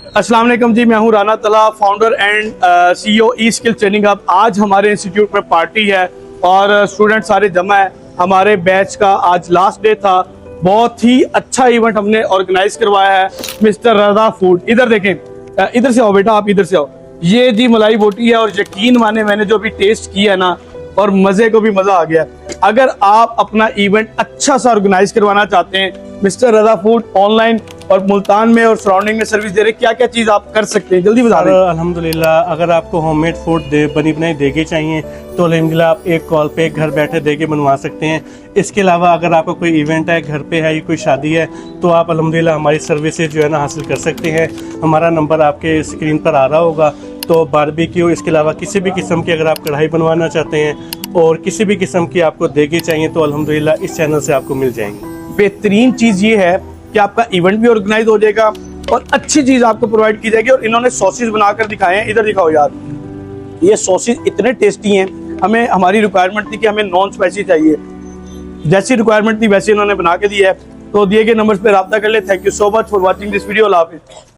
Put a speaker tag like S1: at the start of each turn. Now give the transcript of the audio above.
S1: अस्सलाम वालेकुम जी, मैं हूं राना तला, founder and CEO E skill training hub. आज हमारे इंस्टीट्यूट में पार्टी है और स्टूडेंट सारे जमा है। हमारे बैच का आज लास्ट डे था। बहुत ही अच्छा इवेंट हमने ऑर्गेनाइज करवाया है मिस्टर रजा फूड। इधर देखें, इधर से आओ बेटा, आप इधर से आओ। ये जी मलाई बोटी है और यकीन माने मैंने जो अभी टेस्ट किया है ना, और मजे को भी मजा आ गया। अगर आप अपना इवेंट अच्छा सा ऑर्गेनाइज करवाना चाहते हैं, मिस्टर रजा फूड ऑनलाइन और मुल्तान में और सराउंडिंग में सर्विस दे रहे, क्या क्या चीज आप कर सकते हैं, जल्दी बता दें।
S2: अल्हम्दुलिल्लाह, अगर आपको होममेड फूड बनी बनाई देगी चाहिए तो अल्हम्दुलिल्लाह आप एक कॉल पे घर बैठे देके बनवा सकते हैं। इसके अलावा अगर आपका कोई इवेंट है, घर पे है या कोई शादी है, तो आप अल्हम्दुलिल्लाह हमारी सर्विसेज जो है ना हासिल कर सकते हैं। हमारा नंबर आपके स्क्रीन पर आ रहा होगा। तो बारबेक्यू, इसके अलावा किसी भी किस्म की अगर आप कढ़ाई बनवाना चाहते हैं और किसी भी किस्म की आपको देगी चाहिए तो अल्हम्दुलिल्लाह इस चैनल से आपको मिल जाएंगी।
S1: बेहतरीन चीज ये है कि आपका इवेंट भी ऑर्गेनाइज हो जाएगा और अच्छी चीज आपको प्रोवाइड की जाएगी। और इन्होंने सॉसेज बनाकर दिखाए हैं, इधर दिखाओ यार। ये सॉसेज इतने टेस्टी हैं, हमें हमारी रिक्वायरमेंट थी कि हमें नॉन स्पाइसी चाहिए, जैसी रिक्वायरमेंट थी वैसे इन्होंने बना के दी है। तो दिए गए नंबर्स पे रब्ता कर ले। Thank you so much for watching this video. अल्लाह हाफिज़।